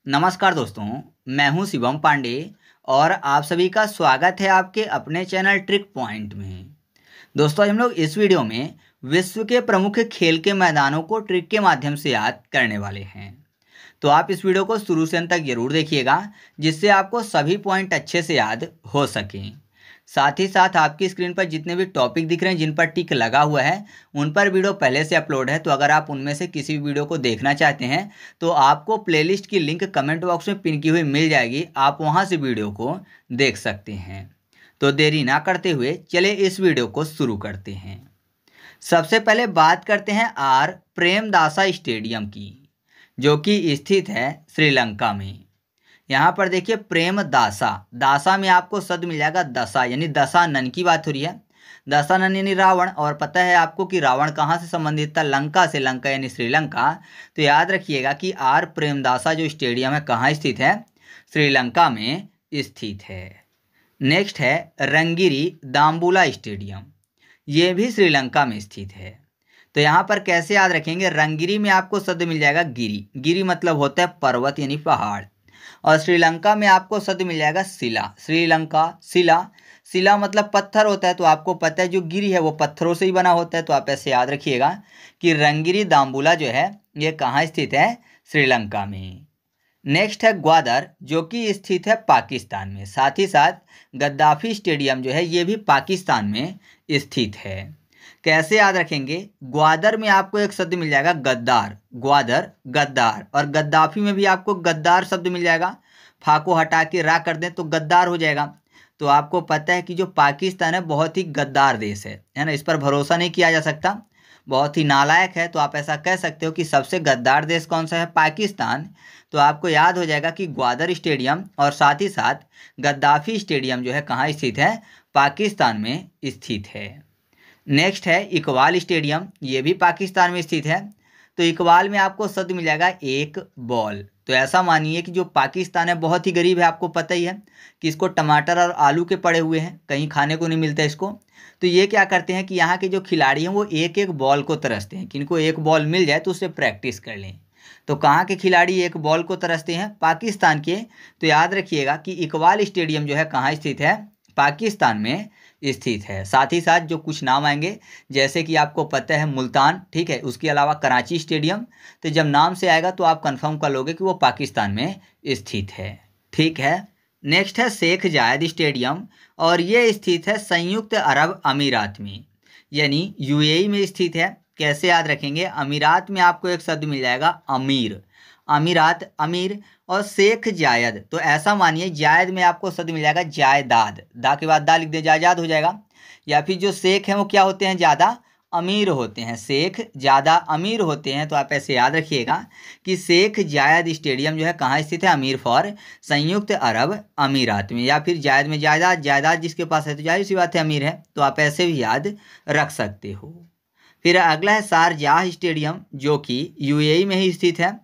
नमस्कार दोस्तों, मैं हूं शिवम पांडे और आप सभी का स्वागत है आपके अपने चैनल ट्रिक पॉइंट में। दोस्तों, आज हम लोग इस वीडियो में विश्व के प्रमुख खेल के मैदानों को ट्रिक के माध्यम से याद करने वाले हैं। तो आप इस वीडियो को शुरू से अंत तक जरूर देखिएगा, जिससे आपको सभी पॉइंट अच्छे से याद हो सकें। साथ ही साथ आपकी स्क्रीन पर जितने भी टॉपिक दिख रहे हैं जिन पर टिक लगा हुआ है, उन पर वीडियो पहले से अपलोड है। तो अगर आप उनमें से किसी भी वीडियो को देखना चाहते हैं तो आपको प्लेलिस्ट की लिंक कमेंट बॉक्स में पिन की हुई मिल जाएगी, आप वहां से वीडियो को देख सकते हैं। तो देरी ना करते हुए चले इस वीडियो को शुरू करते हैं। सबसे पहले बात करते हैं आर प्रेमदासा स्टेडियम की, जो कि स्थित है श्रीलंका में। यहाँ पर देखिए प्रेमदासा, दासा में आपको शब्द मिल जाएगा दशा, यानी दशानन की बात हो रही है। दशानन यानी रावण, और पता है आपको कि रावण कहाँ से संबंधित था? लंका से। लंका यानी श्रीलंका। तो याद रखिएगा कि आर प्रेमदासा जो स्टेडियम है कहाँ स्थित है? श्रीलंका में स्थित है। नेक्स्ट है रंगिरी दाम्बुला स्टेडियम, ये भी श्रीलंका में स्थित है। तो यहाँ पर कैसे याद रखेंगे? रंगिरी में आपको शब्द मिल जाएगा गिरी, गिरी मतलब होता है पर्वत यानी पहाड़, और श्रीलंका में आपको शब्द मिल जाएगा शिला। श्रीलंका शिला, शिला मतलब पत्थर होता है। तो आपको पता है जो गिरी है वो पत्थरों से ही बना होता है। तो आप ऐसे याद रखिएगा कि रंगिरी दाम्बुला जो है ये कहाँ स्थित है? श्रीलंका में। नेक्स्ट है ग्वादर, जो कि स्थित है पाकिस्तान में। साथ ही साथ गद्दाफी स्टेडियम जो है ये भी पाकिस्तान में स्थित है। कैसे याद रखेंगे? ग्वादर में आपको एक शब्द मिल जाएगा गद्दार, ग्वादर गद्दार, और गद्दाफी में भी आपको गद्दार शब्द मिल जाएगा। फा को हटा के रा कर दें तो गद्दार हो जाएगा। तो आपको पता है कि जो पाकिस्तान है बहुत ही गद्दार देश है ना, इस पर भरोसा नहीं किया जा सकता, बहुत ही नालायक है। तो आप ऐसा कह सकते हो कि सबसे गद्दार देश कौन सा है? पाकिस्तान। तो आपको याद हो जाएगा कि ग्वादर स्टेडियम और साथ ही साथ गद्दाफी स्टेडियम जो है कहाँ स्थित है? पाकिस्तान में स्थित है। नेक्स्ट है इकबाल स्टेडियम, ये भी पाकिस्तान में स्थित है। तो इकबाल में आपको शब्द मिल जाएगा एक बॉल। तो ऐसा मानिए कि जो पाकिस्तान है बहुत ही गरीब है, आपको पता ही है कि इसको टमाटर और आलू के पड़े हुए हैं, कहीं खाने को नहीं मिलता इसको। तो ये क्या करते हैं कि यहाँ के जो खिलाड़ी हैं वो एक एक बॉल को तरसते हैं कि इनको एक बॉल मिल जाए तो उससे प्रैक्टिस कर लें। तो कहाँ के खिलाड़ी एक बॉल को तरसते हैं? पाकिस्तान के। तो याद रखिएगा कि इकबाल स्टेडियम जो है कहाँ स्थित है? पाकिस्तान में स्थित है। साथ ही साथ जो कुछ नाम आएंगे, जैसे कि आपको पता है मुल्तान, ठीक है, उसके अलावा कराची स्टेडियम। तो जब नाम से आएगा तो आप कंफर्म कर लोगे कि वो पाकिस्तान में स्थित है। ठीक है। नेक्स्ट है शेख जायद स्टेडियम, और ये स्थित है संयुक्त अरब अमीरात में, यानी यूएई में स्थित है। कैसे याद रखेंगे? अमीरात में आपको एक शब्द मिल जाएगा अमीर, अमीरात अमीर, और शेख जायद। तो ऐसा मानिए जायद में आपको शब्द मिल जाएगा जायदाद, दा के बाद दा लिख दे जायदाद हो जाएगा। या फिर जो शेख हैं वो क्या होते हैं? ज़्यादा अमीर होते हैं, शेख ज़्यादा अमीर होते हैं। तो आप ऐसे याद रखिएगा कि शेख जायद स्टेडियम जो है कहाँ स्थित है? अमीर फॉर संयुक्त अरब अमीरात में। या फिर जायद में जायदाद, जायदाद जिसके पास है तो जाहिर सी बात है अमीर है। तो आप ऐसे भी याद रख सकते हो। फिर अगला है शारजाह स्टेडियम, जो कि यूएई में ही स्थित है।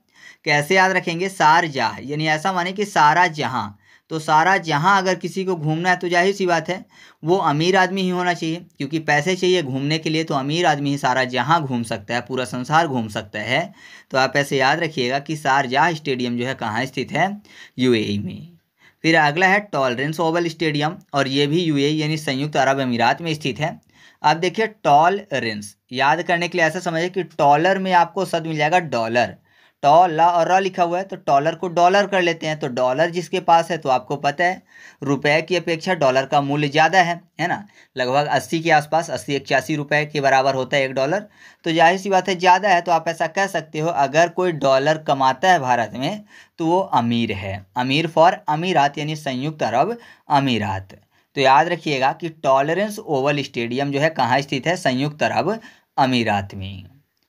कैसे याद रखेंगे? शारजाह यानी ऐसा माने कि सारा जहां। तो सारा जहां अगर किसी को घूमना है तो जाहिर सी बात है वो अमीर आदमी ही होना चाहिए, क्योंकि पैसे चाहिए घूमने के लिए। तो अमीर आदमी ही सारा जहां घूम सकता है, पूरा संसार घूम सकता है। तो आप ऐसे याद रखिएगा कि शारजाह स्टेडियम जो है कहाँ स्थित है? यूएई में। फिर अगला है टॉलरेंस ओवल स्टेडियम, और ये भी यूएई यानी संयुक्त अरब अमीरात में स्थित है। अब देखिए टॉलरेंस याद करने के लिए ऐसा समझिए कि डॉलर में आपको शब्द मिल जाएगा डॉलर, टॉ ला और र लिखा हुआ है तो डॉलर को डॉलर कर लेते हैं। तो डॉलर जिसके पास है तो आपको पता है रुपए की अपेक्षा डॉलर का मूल्य ज़्यादा है ना, लगभग 80 के आसपास, 80-81 रुपए के बराबर होता है एक डॉलर। तो जाहिर सी बात है ज़्यादा है। तो आप ऐसा कह सकते हो अगर कोई डॉलर कमाता है भारत में तो वो अमीर है, अमीर फॉर अमीरात यानी संयुक्त अरब अमीरात। तो याद रखिएगा कि टॉलरेंस ओवल स्टेडियम जो है कहाँ स्थित है? संयुक्त अरब अमीरात में।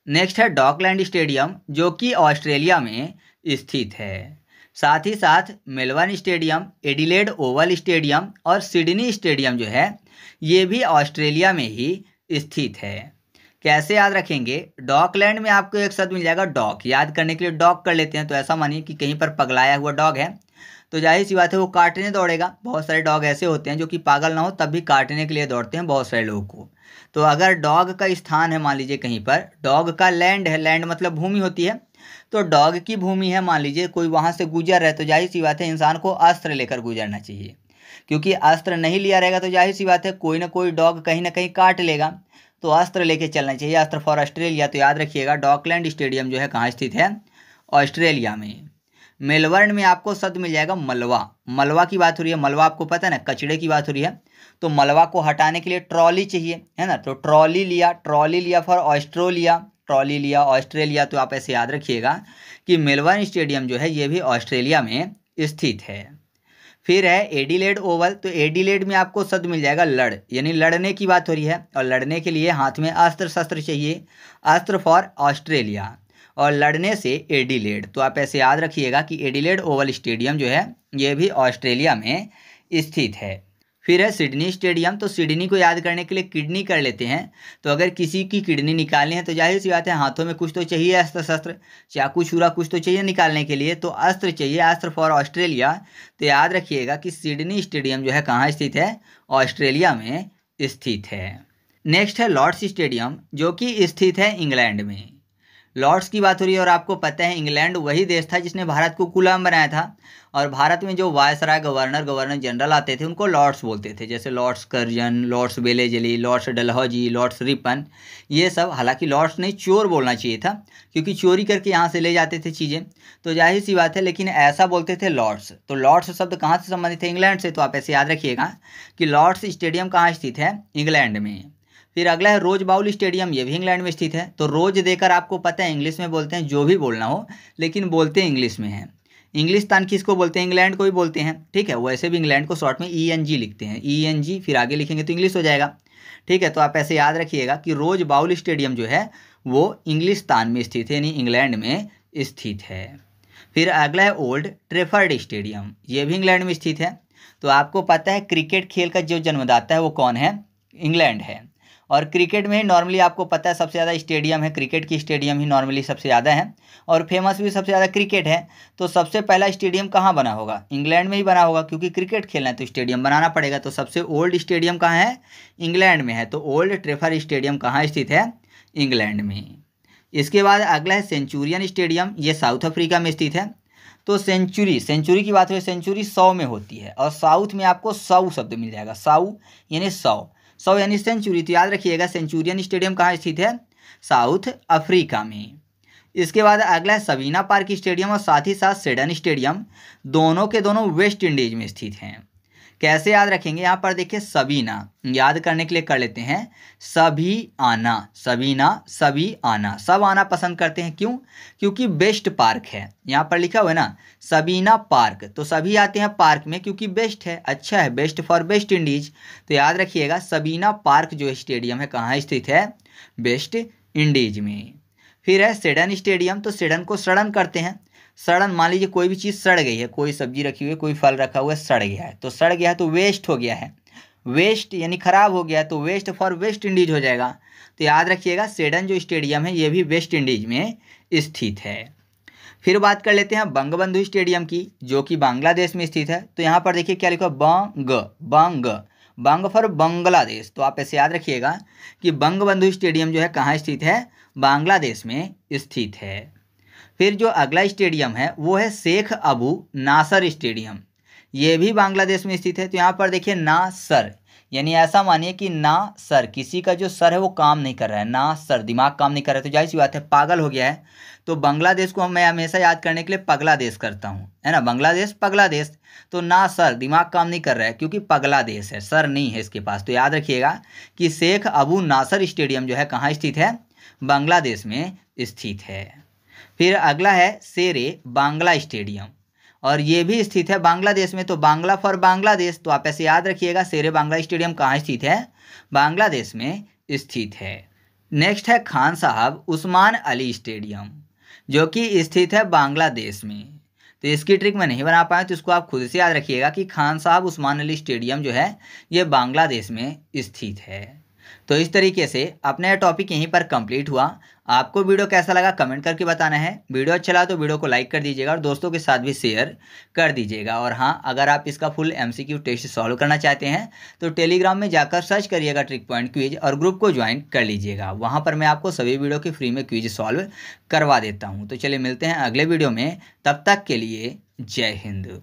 नेक्स्ट है डॉकलैंड स्टेडियम, जो कि ऑस्ट्रेलिया में स्थित है। साथ ही साथ Melbourne stadium, Adelaide Oval stadium और सिडनी स्टेडियम जो है ये भी ऑस्ट्रेलिया में ही स्थित है। कैसे याद रखेंगे? डॉकलैंड में आपको एक शब्द मिल जाएगा डॉग, याद करने के लिए डॉग कर लेते हैं। तो ऐसा मानिए कि कहीं पर पगलाया हुआ डॉग है तो जाहिर सी बात है वो काटने दौड़ेगा। बहुत सारे डॉग ऐसे होते हैं जो कि पागल ना हो तब भी काटने के लिए दौड़ते हैं बहुत सारे लोगों को। तो अगर डॉग का स्थान है मान लीजिए कहीं पर, डॉग का लैंड है, लैंड मतलब भूमि होती है, तो डॉग की भूमि है, मान लीजिए कोई वहाँ से गुजर रहा है, तो जाहिर सी बात है इंसान को अस्त्र लेकर गुजरना चाहिए, क्योंकि अस्त्र नहीं लिया रहेगा तो जाहिर सी बात है कोई ना कोई डॉग कहीं ना कहीं काट लेगा, तो अस्त्र लेके चलना चाहिए। अस्त्र फॉर ऑस्ट्रेलिया, तो याद रखिएगा डॉकलैंड स्टेडियम जो है कहाँ स्थित है, ऑस्ट्रेलिया में। मेलबर्न में आपको शब्द मिल जाएगा मलबा। मलबा की बात हो रही है, मलबा आपको पता है ना, कचड़े की बात हो रही है, तो मलबा को हटाने के लिए ट्रॉली चाहिए, है ना, तो ट्रॉली लिया फॉर ऑस्ट्रेलिया, ट्रॉली लिया ऑस्ट्रेलिया। तो आप ऐसे याद रखिएगा कि मेलबर्न स्टेडियम जो है ये भी ऑस्ट्रेलिया में स्थित है। फिर है एडिलेड ओवल, तो एडिलेड में आपको शब्द मिल जाएगा लड़, यानी लड़ने की बात हो रही है, और लड़ने के लिए हाथ में अस्त्र शस्त्र चाहिए, अस्त्र फॉर ऑस्ट्रेलिया, और लड़ने से एडिलेड। तो आप ऐसे याद रखिएगा कि एडिलेड ओवल स्टेडियम जो है ये भी ऑस्ट्रेलिया में स्थित है। फिर है सिडनी स्टेडियम, तो सिडनी को याद करने के लिए किडनी कर लेते हैं, तो अगर किसी की किडनी निकालनी है तो जाहिर सी बात है हाथों में कुछ तो चाहिए, अस्त्र शस्त्र, चाकू छुरा कुछ तो चाहिए निकालने के लिए, तो अस्त्र चाहिए, अस्त्र फॉर ऑस्ट्रेलिया। तो याद रखिएगा कि सिडनी स्टेडियम जो है कहाँ स्थित है, ऑस्ट्रेलिया में स्थित है। नेक्स्ट है लॉर्ड्स स्टेडियम, जो कि स्थित है इंग्लैंड में। लॉर्ड्स की बात हो रही है, और आपको पता है इंग्लैंड वही देश था जिसने भारत को गुलाम बनाया था, और भारत में जो वायसराय, गवर्नर जनरल आते थे उनको लॉर्ड्स बोलते थे, जैसे lords Curzon, lords Wellesley, lords Dalhousie, lords Ripon, ये सब। हालांकि लॉर्ड्स नहीं, चोर बोलना चाहिए था, क्योंकि चोरी करके यहाँ से ले जाते थे चीज़ें, तो जाहिर सी बात है, लेकिन ऐसा बोलते थे लॉर्ड्स। तो लॉर्ड्स शब्द कहाँ से संबंधित है, इंग्लैंड से। तो आप ऐसे याद रखिएगा कि लॉर्ड्स स्टेडियम कहाँ स्थित है, इंग्लैंड में। फिर अगला है रोज बाउल स्टेडियम, ये भी इंग्लैंड में स्थित है। तो रोज देकर आपको पता है इंग्लिश में बोलते हैं, जो भी बोलना हो, लेकिन बोलते हैं इंग्लिश में है। इंग्लिस्तान किसको बोलते हैं, इंग्लैंड को ही बोलते हैं, ठीक है। वैसे भी इंग्लैंड को शॉर्ट में ENG लिखते हैं, ENG, फिर आगे लिखेंगे तो इंग्लिश हो जाएगा, ठीक है। तो आप ऐसे याद रखिएगा कि रोज बाउल स्टेडियम जो है वो इंग्लिस्तान में स्थित है, यानी इंग्लैंड में स्थित है। फिर अगला है ओल्ड ट्रेफर्ड स्टेडियम, ये भी इंग्लैंड में स्थित है। तो आपको पता है क्रिकेट खेल का जो जन्मदाता है वो कौन है, इंग्लैंड है। और क्रिकेट में ही नॉर्मली आपको पता है सबसे ज़्यादा स्टेडियम है, क्रिकेट की स्टेडियम ही नॉर्मली सबसे ज़्यादा है, और फेमस भी सबसे ज़्यादा क्रिकेट है। तो सबसे पहला स्टेडियम कहाँ बना होगा, इंग्लैंड में ही बना होगा, क्योंकि क्रिकेट खेलना है तो स्टेडियम बनाना पड़ेगा। तो सबसे ओल्ड स्टेडियम कहाँ है, इंग्लैंड में है। तो ओल्ड ट्रेफर्ड स्टेडियम कहाँ स्थित है, इंग्लैंड में। इसके बाद अगला है सेंचुरियन स्टेडियम, ये साउथ अफ्रीका में स्थित है। तो सेंचुरी की बात हो, सेंचुरी 100 में होती है, और साउथ में आपको 100 शब्द मिल जाएगा, 100 यानी 100 यानी सेंचुरी। तो याद रखिएगा सेंचुरियन स्टेडियम कहाँ स्थित है, साउथ अफ्रीका में। इसके बाद अगला है सबीना पार्क स्टेडियम, और साथ ही साथ सेडन स्टेडियम, दोनों के दोनों वेस्ट इंडीज में स्थित हैं। कैसे याद रखेंगे, यहाँ पर देखिए सबीना, याद करने के लिए कर लेते हैं सभी आना, सबीना सभी आना, सब आना पसंद करते हैं, क्यों, क्योंकि बेस्ट पार्क है, यहाँ पर लिखा हुआ है ना सबीना पार्क, तो सभी आते हैं पार्क में क्योंकि बेस्ट है, अच्छा है, बेस्ट फॉर वेस्ट इंडीज। तो याद रखिएगा सबीना पार्क जो स्टेडियम है कहाँ स्थित है, वेस्ट इंडीज में। फिर है सेडन स्टेडियम, तो सेडन को सड़न करते हैं, सड़न, मान लीजिए कोई भी चीज़ सड़ गई है, कोई सब्जी रखी हुई है, कोई फल रखा हुआ है, सड़ गया है, तो सड़ गया है तो वेस्ट हो गया है, वेस्ट यानी खराब हो गया है, तो वेस्ट फॉर वेस्ट इंडीज हो जाएगा। तो याद रखिएगा सेडन जो स्टेडियम है ये भी वेस्ट इंडीज में स्थित है। फिर बात कर लेते हैं बंगबंधु स्टेडियम की, जो कि बांग्लादेश में स्थित है। तो यहाँ पर देखिए क्या लिखा, बंग फॉर बांग्लादेश। तो आप ऐसे याद रखिएगा कि बंगबंधु स्टेडियम जो है कहाँ स्थित है, बांग्लादेश में स्थित है। फिर जो अगला स्टेडियम है वो है शेख अबू नासर स्टेडियम, ये भी बांग्लादेश में स्थित है। तो यहाँ पर देखिए ना सर, यानी ऐसा मानिए कि ना सर, किसी का जो सर है वो काम नहीं कर रहा है, ना सर, दिमाग काम नहीं कर रहा है, तो जाहिर सी बात है पागल हो गया है। तो बांग्लादेश को मैं हमेशा याद करने के लिए पगला देश करता हूँ, है ना, बांग्लादेश पगला देश। तो ना सर, दिमाग काम नहीं कर रहा है क्योंकि पगला देश है, सर नहीं है इसके पास। तो याद रखिएगा कि शेख अबू नासर स्टेडियम जो है कहाँ स्थित है, बांग्लादेश में स्थित है। फिर अगला है शेरे बांग्ला स्टेडियम, और ये भी स्थित है बांग्लादेश में। तो बांग्ला फॉर बांग्लादेश, तो आप ऐसे याद रखिएगा शेरे बांग्ला स्टेडियम कहाँ स्थित है, बांग्लादेश में स्थित है। नेक्स्ट है खान साहब उस्मान अली स्टेडियम, जो कि स्थित है बांग्लादेश में। तो इसकी ट्रिक मैं नहीं बना पाया, तो इसको आप खुद से याद रखिएगा कि खान साहब उस्मान अली स्टेडियम जो है ये बांग्लादेश में स्थित है। तो इस तरीके से अपना यह टॉपिक यहीं पर कंप्लीट हुआ। आपको वीडियो कैसा लगा कमेंट करके बताना है। वीडियो अच्छा लगा तो वीडियो को लाइक कर दीजिएगा और दोस्तों के साथ भी शेयर कर दीजिएगा। और हाँ, अगर आप इसका फुल MCQ टेस्ट सॉल्व करना चाहते हैं तो टेलीग्राम में जाकर सर्च करिएगा ट्रिक पॉइंट क्विज और ग्रुप को ज्वाइन कर लीजिएगा। वहाँ पर मैं आपको सभी वीडियो के फ्री में क्विज सॉल्व करवा देता हूँ। तो चलिए मिलते हैं अगले वीडियो में, तब तक के लिए जय हिंद।